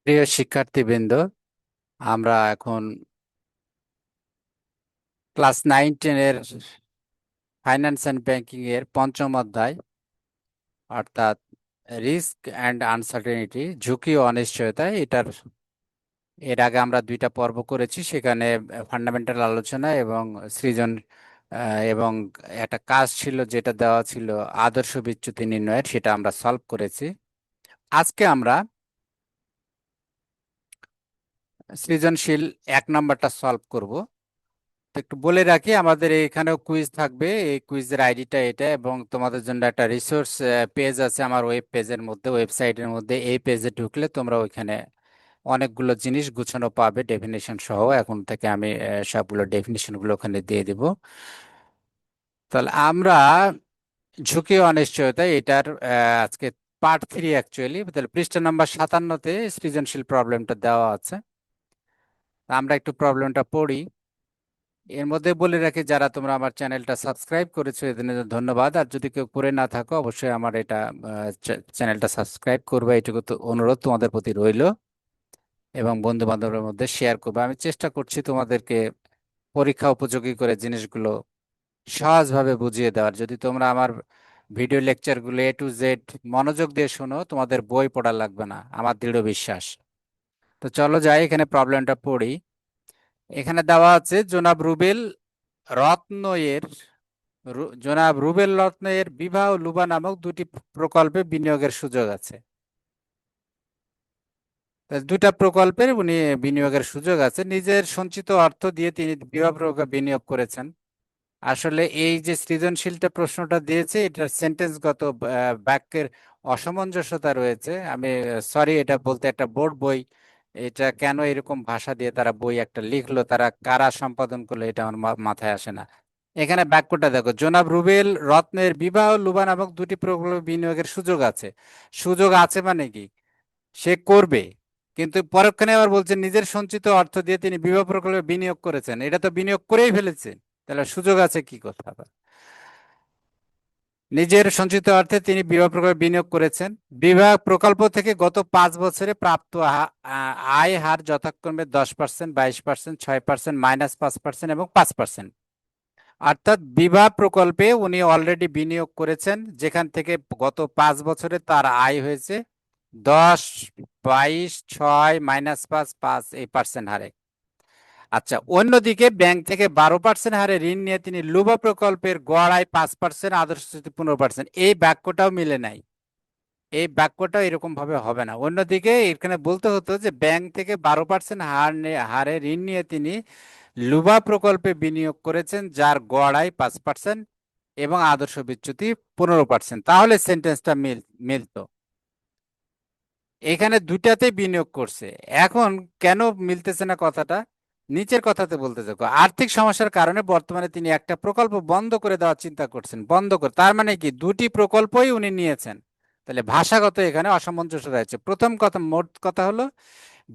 প্রিয় শিক্ষার্থীবৃন্দ, আমরা এখন ক্লাস 9-10 এর ফাইন্যান্স অ্যান্ড ব্যাংকিং এর পঞ্চম অধ্যায়, অর্থাৎ রিস্ক অ্যান্ড আনসার্টেনিটি, ঝুঁকি ও অনিশ্চয়তা। এর আগে আমরা দুইটা পর্ব করেছি। সেখানে ফান্ডামেন্টাল আলোচনা এবং সৃজন এবং একটা কাজ ছিল যেটা দেওয়া ছিল আদর্শ বিচ্যুতি নির্ণয়ের, সেটা আমরা সলভ করেছি। আজকে আমরা সৃজনশীল 1 নম্বরটা সলভ করব। তো একটু বলে রাখি, আমাদের এখানেও কুইজ থাকবে। এই কুইজের আইডিটা এটা, এবং তোমাদের জন্য একটা রিসোর্স পেজ আছে আমার ওয়েব পেজের মধ্যে, ওয়েবসাইটের মধ্যে। এই পেজে ঢুকলে তোমরা ওইখানে অনেকগুলো জিনিস গুছানো পাবে, ডেফিনেশন সহ। এখন থেকে আমি সবগুলো ডেফিনেশন গুলো ওখানে দিয়ে দিব। তাহলে আমরা ঝুঁকি ও অনিশ্চয়তা এটার আজকে পার্ট 3 অ্যাকচুয়ালি। তাহলে পৃষ্ঠা নাম্বার 57-তে সৃজনশীল প্রবলেমটা দেওয়া আছে। আমরা একটু প্রবলেমটা পড়ি। এর মধ্যে বলে রাখি, যারা তোমরা আমার চ্যানেলটা সাবস্ক্রাইব করেছো এদের জন্য ধন্যবাদ। আর যদি কেউ করে না থাকো, অবশ্যই আমার এটা চ্যানেলটা সাবস্ক্রাইব করবে, এটুকু তো অনুরোধ তোমাদের প্রতি রইল। এবং বন্ধু বান্ধবের মধ্যে শেয়ার করবে। আমি চেষ্টা করছি তোমাদেরকে পরীক্ষা উপযোগী করে জিনিসগুলো সহজভাবে বুঝিয়ে দেওয়ার। যদি তোমরা আমার ভিডিও লেকচারগুলো A to Z মনোযোগ দিয়ে শোনো, তোমাদের বই পড়া লাগবে না, আমার দৃঢ় বিশ্বাস। তো চলো যাই, এখানে প্রবলেমটা পড়ি। এখানে দেওয়া আছে রত্নয়ের জনাব রুবেল রত্নয়ের বিভা ও লুবা নামক দুটি প্রকল্পে বিনিয়োগের সুযোগ আছে। তা দুটা প্রকল্পের উনি বিনিয়োগের সুযোগ আছে। নিজের সঞ্চিত অর্থ দিয়ে তিনি বিভা প্রকল্পে বিনিয়োগ করেছেন। আসলে এই যে সৃজনশীলটা প্রশ্নটা দিয়েছে, এটার সেন্টেন্সগত বাক্যের অসামঞ্জস্যতা রয়েছে। আমি সরি এটা বলতে, একটা বোর্ড বই, এটা কেন এরকম ভাষা দিয়ে তারা বই একটা লিখলো, তারা কারা সম্পাদন করলো, এটা আমার মাথায় আসে না। এখানে বাক্যটা দেখো, জনাব রুবেল রত্নের বিবাহ লুবা নামক দুটি প্রকল্পে বিনিয়োগের সুযোগ আছে। সুযোগ আছে মানে কি? সে করবে, কিন্তু পরক্ষণে আবার বলছেন নিজের সঞ্চিত অর্থ দিয়ে তিনি বিবাহ প্রকল্পে বিনিয়োগ করেছেন। এটা তো বিনিয়োগ করেই ফেলেছে, তাহলে সুযোগ আছে কি কথা আবার? নিজের সঞ্চিত অর্থে তিনি বিবাহ প্রকল্পে বিনিয়োগ করেছেন। বিবাহ প্রকল্প থেকে গত 5 বছরে প্রাপ্ত আয় হার যথাক্রমে 10%, 22%, 6%, -5% এবং 5%। অর্থাৎ বিবাহ প্রকল্পে উনি অলরেডি বিনিয়োগ করেছেন, যেখান থেকে গত 5 বছরে তার আয় হয়েছে 10, 22, 6, -5, 5 এই পার্সেন্ট হারে। আচ্ছা, অন্যদিকে ব্যাংক থেকে 12% হারে ঋণ নিয়ে তিনি লুবা প্রকল্পের গড় আয় 5%, আদর্শ স্থিতি 15%। এই বাক্যটাও মিলে নাই। এই বাক্যটাও এরকম ভাবে হবে না। অন্যদিকে এখানে বলতে হতো যে ব্যাংক থেকে 12% হারে ঋণ নিয়ে তিনি লুবা প্রকল্পে বিনিয়োগ করেছেন, যার গড় আয় 5% এবং আদর্শ বিচ্যুতি 15%। তাহলে সেন্টেন্সটা মিলতো। এখানে দুটাতেই বিনিয়োগ করছে। এখন কেন মিলতেছে না কথাটা? নিচের কথাতে বলতে থাকো, আর্থিক সমস্যার কারণে বর্তমানে তিনি একটা প্রকল্প বন্ধ করে দেওয়ার চিন্তা করছেন। বন্ধ করে তার মানে কি? দুটি প্রকল্পই উনি নিয়েছেন। তাহলে ভাষাগত এখানে অসামঞ্জস্য রয়েছে। প্রথম কথা, মোট কথা হলো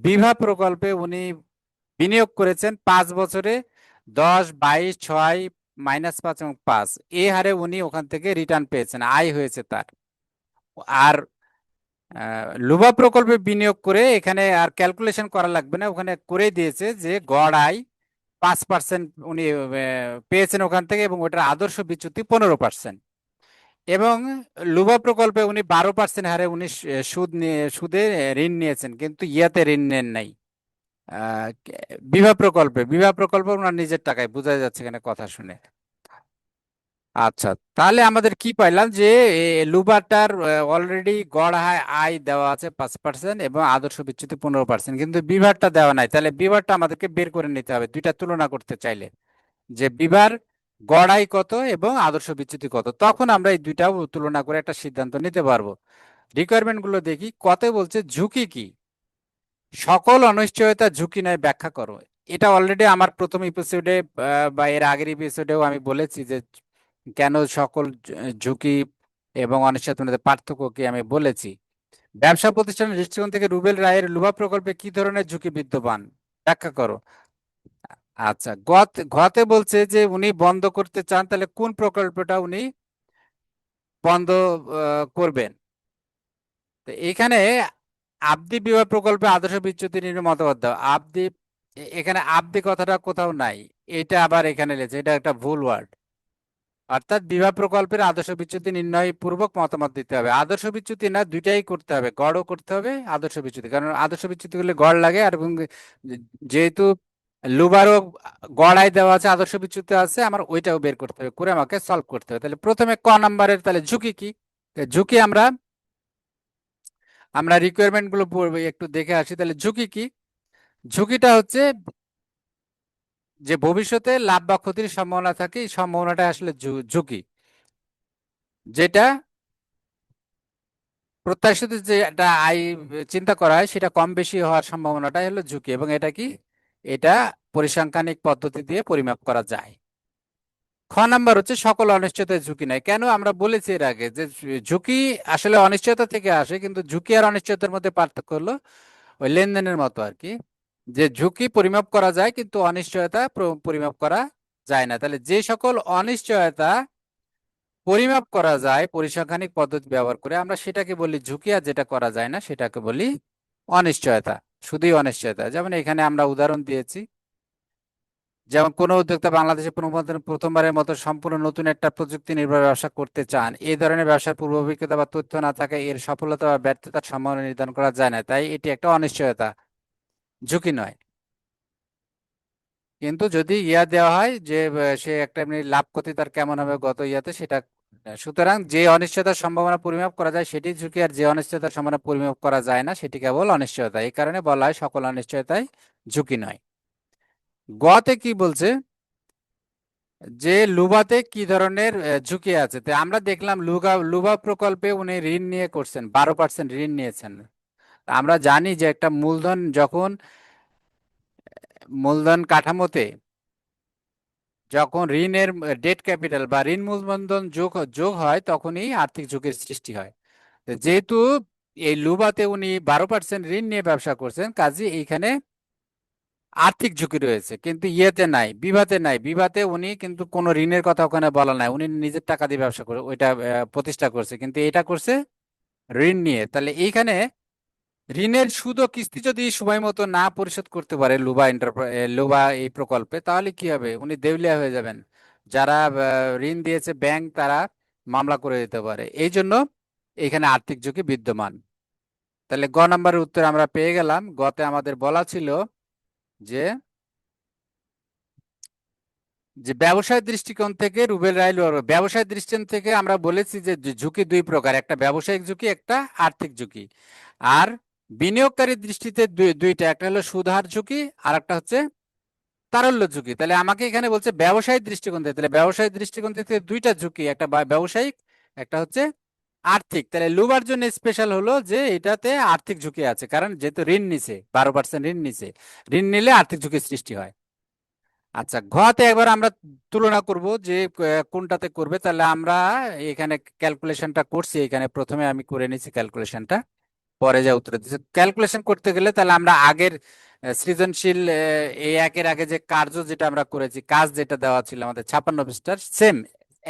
বিভা প্রকল্পে উনি বিনিয়োগ করেছেন 5 বছরে 10, 22, 6, -5 এবং 5 এই হারে উনি ওখান থেকে রিটার্ন পেয়েছেন, আয় হয়েছে তার। আর লুবা প্রকল্পে বিনিয়োগ করে এখানে আর ক্যালকুলেশন করা লাগবে না, ওখানে করে দিয়েছে যে গড় আয় 5% উনি পেয়েছেন ওখান থেকে, এবং ওটার আদর্শ বিচ্যুতি 15%। এবং লুবা প্রকল্পে উনি 12% হারে উনি সুদে ঋণ নিয়েছেন, কিন্তু ইয়াতে ঋণ নেন নাই। বিবাহ প্রকল্পে ওনার নিজের টাকায়, বোঝা যাচ্ছে এখানে কথা শুনে। আচ্ছা, তাহলে আমাদের কি পাইলাম যে লুবাটার অলরেডি গড় আয় আয় দেওয়া আছে 5% এবং আদর্শ বিচ্যুতি 15%, কিন্তু বিভারটা দেওয়া নাই। তাহলে বিভারটা আমাদেরকে বের করে নিতে হবে দুইটা তুলনা করতে চাইলে, যে বিভার গড় আয় কত এবং আদর্শ বিচ্যুতি কত। তখন আমরা এই দুইটাও তুলনা করে একটা সিদ্ধান্ত নিতে পারবো। রিকোয়ারমেন্ট গুলো দেখি। কত বলছে ঝুঁকি কি? সকল অনিশ্চয়তা ঝুঁকি নয়, ব্যাখ্যা করো। এটা অলরেডি আমার প্রথম এপিসোডে বা এর আগের এপিসোডেও আমি বলেছি যে কেন সকল ঝুঁকি এবং অনিশ্চয়তার মধ্যে পার্থক্য কি আমি বলেছি। ব্যবসা প্রতিষ্ঠানের দৃষ্টিকোণ থেকে রুবেল রায়ের লুভা প্রকল্পে কি ধরনের ঝুঁকি বিদ্যমান, ব্যাখ্যা করো। আচ্ছা, ঘতে বলছে যে উনি বন্ধ করতে চান, তাহলে কোন প্রকল্পটা উনি বন্ধ করবেন? তো এখানে আবদি বিবাহ প্রকল্পে আদর্শ বিচ্যুতি নির্ণয় মতবাদ দাও। আবদি, এখানে আবদি কথাটা কোথাও নাই, এটা আবার এখানে লেগেছে, এটা একটা ভুল ওয়ার্ড। অর্থাৎ বিবাহ প্রকল্পের আদর্শ বিচ্যুতি নির্ণয় পূর্বক মতামত দিতে হবে। আদর্শ বিচ্যুতি না, দুইটাই করতে হবে, গড়ও করতে হবে আদর্শ বিচ্যুতি, কারণ আদর্শ বিচ্যুতি করলে গড় লাগে। আর এবং যেহেতু লুবারও গড় আয় দেওয়া আছে, আদর্শ বিচ্যুতি আছে, আমার ওইটাও বের করতে হবে, করে আমাকে সলভ করতে হবে। তাহলে প্রথমে ক নাম্বারের তাহলে ঝুঁকি কি? ঝুঁকি আমরা আমরা রিকোয়ারমেন্ট গুলো একটু দেখে আসি। তাহলে ঝুঁকি কি? ঝুঁকিটা হচ্ছে যে ভবিষ্যতে লাভ বা ক্ষতির সম্ভাবনা থাকে, এই সম্ভাবনাটা আসলে ঝুঁকি। যেটা প্রত্যাশিত যে একটা আয় চিন্তা করা হয়, সেটা কম বেশি হওয়ার সম্ভাবনাটাই হলো ঝুঁকি। এবং এটা কি? এটা পরিসংখ্যানিক পদ্ধতি দিয়ে পরিমাপ করা যায়। খ নাম্বার হচ্ছে সকল অনিশ্চয়তার ঝুঁকি নাই। কেন? আমরা বলেছি এর আগে যে ঝুঁকি আসলে অনিশ্চয়তা থেকে আসে, কিন্তু ঝুঁকি আর অনিশ্চয়তার মধ্যে পার্থক্য হলো ওই লেনদেনের মতো আর কি, যে ঝুঁকি পরিমাপ করা যায় কিন্তু অনিশ্চয়তা পরিমাপ করা যায় না। তাহলে যে সকল অনিশ্চয়তা পরিমাপ করা যায় পরিসংখ্যানিক পদ্ধতি ব্যবহার করে, আমরা সেটাকে বলি ঝুঁকি, আর যেটা করা যায় না সেটাকে বলি অনিশ্চয়তা, শুধুই অনিশ্চয়তা। যেমন এখানে আমরা উদাহরণ দিয়েছি, যেমন কোন উদ্যোক্তা বাংলাদেশে প্রথমবারের মতো সম্পূর্ণ নতুন একটা প্রযুক্তি নির্ভর ব্যবসা করতে চান। এই ধরনের ব্যবসার পূর্ব অভিজ্ঞতা বা তথ্য না থাকে, এর সফলতা বা ব্যর্থতার সম্ভাবনা নির্ধারণ করা যায় না, তাই এটি একটা অনিশ্চয়তা, ঝুঁকি নয়। কিন্তু যদি দেওয়া হয় যে সে একটা এমনি লাভ ক্ষতি তার কেমন হবে গত সেটা, সুতরাং যে অনিশ্চয়তার সম্ভাবনা পরিমাপ করা যায় সেটি ঝুঁকি, আর যে অনিশ্চয়তার সম্ভাবনা পরিমাপ করা যায় না সেটি কেবল অনিশ্চয়তা। এই কারণে বলা হয় সকল অনিশ্চয়তাই ঝুঁকি নয়। গতে কি বলছে? যে লুবাতে কি ধরনের ঝুঁকি আছে? তো আমরা দেখলাম লুবা প্রকল্পে উনি ঋণ নিয়ে করছেন, 12% ঋণ নিয়েছেন। আমরা জানি যে একটা মূলধন যখন মূলধন কাঠামোতে যখন ঋণের ডেট ক্যাপিটাল বা ঋণ মূলধন যোগ হয়, তখনই আর্থিক ঝুঁকির সৃষ্টি হয়। তো যেহেতু এই লুবাতে উনি 12% ঋণ নিয়ে ব্যবসা করছেন, কাজে এইখানে আর্থিক ঝুঁকি রয়েছে। কিন্তু নাই, বিভাতে নাই। বিভাতে উনি কিন্তু কোনো ঋণের কথা ওখানে বলা নাই, উনি নিজের টাকা দিয়ে ব্যবসা করে ওইটা প্রতিষ্ঠা করছে, কিন্তু এটা করছে ঋণ নিয়ে। তাহলে এইখানে ঋণের সুদ ও কিস্তি যদি সময় মতো না পরিশোধ করতে পারে লুবা এই প্রকল্পে, তাহলে কি হবে? উনি দেউলিয়া হয়ে যাবেন। যারা ঋণ দিয়েছে ব্যাংক, তারা মামলা করে দিতে পারে। এই জন্য এখানে আর্থিক ঝুঁকি বিদ্যমান। তাহলে গ নাম্বারের উত্তর আমরা পেয়ে গেলাম। গতে আমাদের বলা ছিল যে যে ব্যবসায় দৃষ্টিকোণ থেকে রুবেল রায় ব্যবসায় দৃষ্টিকোণ থেকে আমরা বলেছি যে ঝুঁকি দুই প্রকার, একটা ব্যবসায়িক ঝুঁকি, একটা আর্থিক ঝুঁকি। আর বিনিয়োগকারীর দৃষ্টিতে দুইটা, একটা হলো সুদহার ঝুঁকি, আর একটা হচ্ছে তারল্য ঝুঁকি। তাহলে আমাকে এখানে বলছে ব্যবসায়িক দৃষ্টিকোণ থেকে, তাহলে ব্যবসায়িক দৃষ্টিকোণ থেকে দুইটা ঝুঁকি, একটা ব্যবসায়িক, একটা হচ্ছে আর্থিক। তাহলে লুবার জন্য স্পেশাল হলো যে এটাতে আর্থিক ঝুঁকি আছে, কারণ যেহেতু ঋণ নিছে, 12% ঋণ নিছে, ঋণ নিলে আর্থিক ঝুঁকির সৃষ্টি হয়। আচ্ছা, ঘতে একবার আমরা তুলনা করব যে কোনটাতে করবে। তাহলে আমরা এখানে ক্যালকুলেশনটা করছি, এখানে প্রথমে আমি করে নিছি ক্যালকুলেশনটা, পরে যা উত্তর দিচ্ছে। ক্যালকুলেশন করতে গেলে তাহলে আমরা আগের সৃজনশীল এই একের আগে যে কার্য যেটা আমরা করেছি, কাজ যেটা দেওয়া ছিল আমাদের 56 পৃষ্ঠার, সেম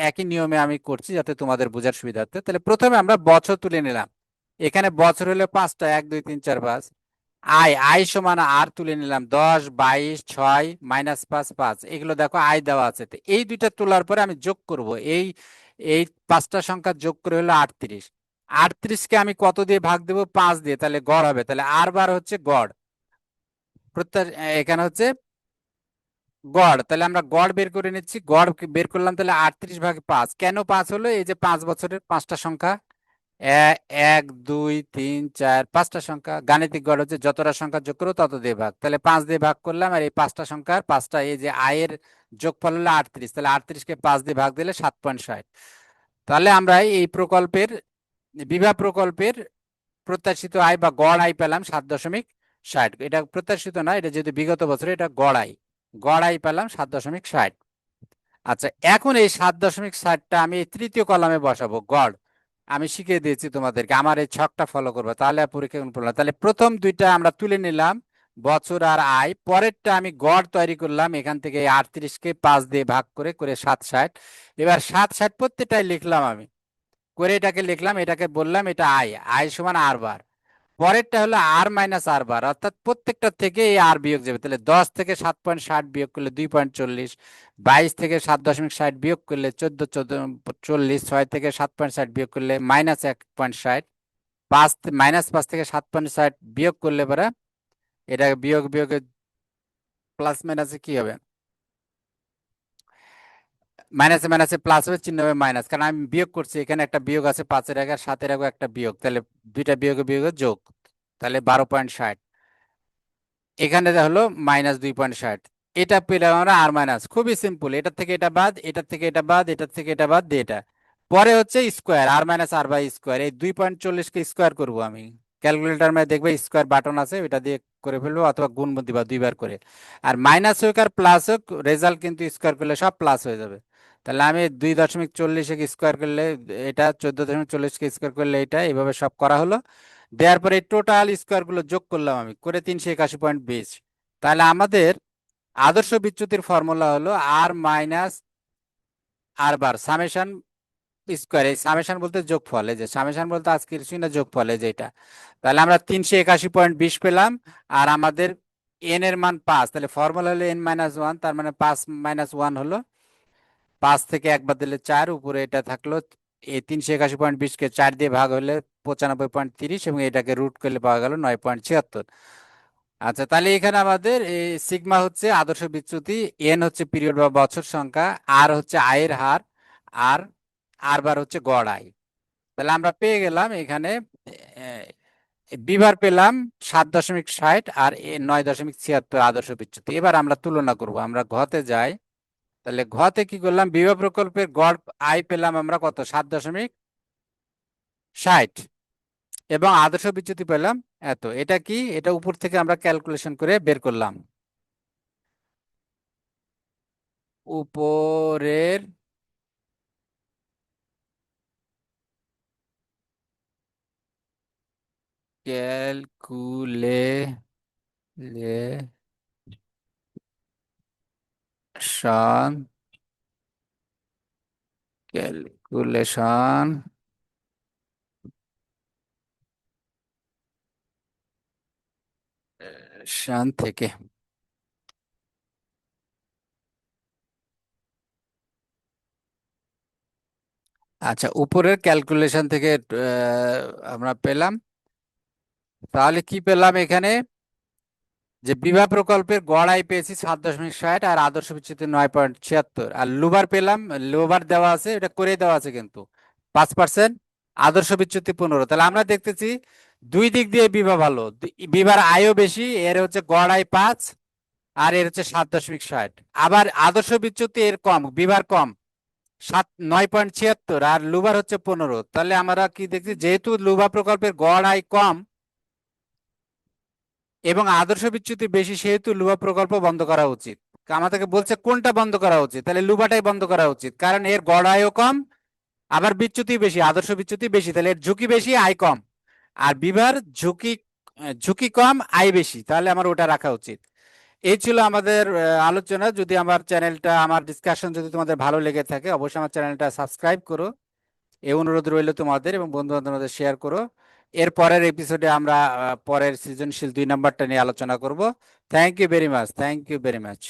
একই নিয়মে আমি করছি যাতে তোমাদের বোঝার সুবিধার্থে। তাহলে প্রথমে আমরা বছর তুলে নিলাম। এখানে বছর হলো 5টা, 1 2 3 4 5। আয় আয় সমান আর তুলে নিলাম 10 22 6 -5 5, এগুলো দেখো আয় দেওয়া আছে। তো এই দুইটা তোলার পরে আমি যোগ করব, এই এই পাঁচটা সংখ্যা যোগ করে হলো 38। 38কে আমি কত দিয়ে ভাগ দেবো? 5 দিয়ে। তাহলে গড় হবে, তাহলে আর বার হচ্ছে গড়। প্রত্যেক এখানে হচ্ছে গড়। তাহলে আমরা গড় বের করে নিচ্ছি, গড় বের করলাম। তাহলে 38/5 কেন 5 হলো? এই যে 5 বছরের পাঁচটা সংখ্যা, 1 2 3 4, পাঁচটা সংখ্যা। গাণিতিক গড় হচ্ছে যতটা সংখ্যা যোগ করো তত দিয়ে ভাগ। তাহলে 5 দিয়ে ভাগ করলাম, আর এই পাঁচটা সংখ্যার পাঁচটা, এই যে আয়ের যোগফল হলো 38। তাহলে 38কে 5 দিয়ে ভাগ দিলে 7.60। তাহলে আমরা এই প্রকল্পের বিভা প্রকল্পের প্রত্যাশিত আয় বা গড় আয় পেলাম 7.60। এটা প্রত্যাশিত না, এটা যেহেতু বিগত বছরে, এটা গড় আয়। গড় আয় পেলাম 7.60। আচ্ছা, এখন এই 7.60টা আমি এই তৃতীয় কলামে বসাবো, গড়। আমি শিখিয়ে দিয়েছি তোমাদেরকে, আমার এই ছকটা ফলো করবো, তাহলে আর পরীক্ষা কোনো problem না। তাহলে প্রথম দুইটা আমরা তুলে নিলাম, বছর আর আয়। পরেরটা আমি গড় তৈরি করলাম, এখান থেকে 38কে 5 দিয়ে ভাগ করে করে 760। এবার 760 প্রত্যেকটাই লিখলাম আমি, করে এটাকে লিখলাম, এটাকে বললাম এটা আয়, আয় সমান আর বার। পরেরটা হলো আর মাইনাস আর বার, অর্থাৎ প্রত্যেকটা থেকে এই আর বিয়োগ যাবে। তাহলে 10 থেকে 7.60 বিয়োগ করলে 2.40, 22 থেকে 7.60 বিয়োগ করলে 14 14 40, 6 থেকে 7.60 বিয়োগ করলে -1.60, -5 থেকে 7.60 বিয়োগ করলে পরে এটা বিয়োগ বিয়োগে প্লাস মাইনাসে কি হবে, মাইনাসে মাইনাসে প্লাস হবে, চিহ্ন হবে মাইনাস, কারণ আমি বিয়োগ করছি, এখানে একটা বিয়োগ আছে 5-এর আগে আর 7-এর আগে একটা বিয়োগ, তাহলে দুইটা বিয়োগে বিয়োগে যোগ, তাহলে 12.60। এখানে হলো -2.60। এটা পেলাম আমরা আর মাইনাস, খুবই সিম্পল, এটা থেকে এটা বাদ, এটা থেকে এটা বাদ, এটা থেকে এটা বাদ দিয়ে এটা। পরে হচ্ছে স্কোয়ার, আর মাইনাস আর বাই স্কোয়ার, এই 2.40 কে স্কোয়ার করবো আমি। ক্যালকুলেটর মধ্যে দেখবে স্কোয়ার বাটন আছে, ওইটা দিয়ে করে ফেলবো, অথবা গুণ দিবা দুইবার করে। আর মাইনাস হোক আর প্লাস হোক, রেজাল্ট কিন্তু স্কোয়ার করলে সব প্লাস হয়ে যাবে। তাহলে আমি 2.40 স্কোয়ার করলে এটা, 14.40 স্কোয়ার করলে এটা, এইভাবে সব করা হলো। দেওয়ার পরে টোটাল স্কোয়ার গুলো যোগ করলাম আমি করে 381.20। তাহলে আমাদের আদর্শ বিচ্যুতির ফর্মুলা হলো আর মাইনাস আর বার সামেশন স্কোয়ার। এই সামেশন বলতে যোগফল, এই যে সামেশন বলতে আজকে কিছুই না, যোগফল এই যে এটা। তাহলে আমরা 381.20 পেলাম। আর আমাদের এন এর মান 5, তাহলে ফর্মুলা হলো n-1, তার মানে 5-1 হলো। 5 থেকে একবার দিলে 4, উপরে এটা থাকলো। এই 381.20 কে 4 দিয়ে ভাগ হলে 95.30, এবং এটাকে রুট করলে পাওয়া গেল 9.76। আচ্ছা, তাহলে এখানে আমাদের এই সিগমা হচ্ছে আদর্শ বিচ্যুতি, এন হচ্ছে পিরিয়ড বা বছর সংখ্যা, আর হচ্ছে আয়ের হার, আর আর বার হচ্ছে গড় আয়। তাহলে আমরা পেয়ে গেলাম এখানে বিভার পেলাম 7.60 আর 9.76 আদর্শ বিচ্যুতি। এবার আমরা তুলনা করব, আমরা ঘতে যাই। তাহলে ঘতে কি করলাম, বিভা প্রকল্পের গড় আয় পেলাম আমরা কত, 7.60, এবং আদর্শ বিচ্যুতি পেলাম এত। এটা কি, এটা উপর থেকে আমরা ক্যালকুলেশন করে বের করলাম। উপরের ক্যালকুলেশন ক্যালকুলেশন থেকে, আচ্ছা উপরের ক্যালকুলেশন থেকে আমরা পেলাম। তাহলে কি পেলাম এখানে, যে বিভা প্রকল্পের গড় আয় পেয়েছি 7.60, আর আদর্শ বিচ্যুতি 9.76, আর লুবার পেলাম, লুবার দেওয়া আছে, এটা করে দেওয়া আছে কিন্তু 5%, আদর্শ বিচ্যুতি 15। তাহলে আমরা দেখতেছি দুই দিক দিয়ে বিভা ভালো, বিভার আয়ও বেশি, এর হচ্ছে গড় আয় 5, আর এর হচ্ছে 7.60। আবার আদর্শ বিচ্যুতি এর কম, বিভার কম, 9.76, আর লুবার হচ্ছে 15। তাহলে আমরা কি দেখছি, যেহেতু লুবা প্রকল্পের গড় আয় কম এবং আদর্শ বিচ্যুতি বেশি, সেহেতু লুবা প্রকল্প বন্ধ করা উচিত। আমাদেরকে বলছে কোনটা বন্ধ করা উচিত, তাহলে লুবাটাই বন্ধ করা উচিত, কারণ এর গড় আয়ও কম, আবার বিচ্যুতি বেশি, আদর্শ বিচ্যুতি বেশি, তাহলে এর ঝুঁকি বেশি, আয় কম। আর বিভার ঝুঁকি ঝুঁকি কম, আয় বেশি, তাহলে আমার ওটা রাখা উচিত। এই ছিল আমাদের আলোচনা। যদি আমার চ্যানেলটা, আমার ডিসকাশন যদি তোমাদের ভালো লেগে থাকে, অবশ্যই আমার চ্যানেলটা সাবস্ক্রাইব করো, এই অনুরোধ রইল তোমাদের, এবং বন্ধু বান্ধবদের শেয়ার করো। এর পরের এপিসোডে আমরা পরের সৃজনশীল 2 নাম্বারটা নিয়ে আলোচনা করব। Thank you very much, thank you very much.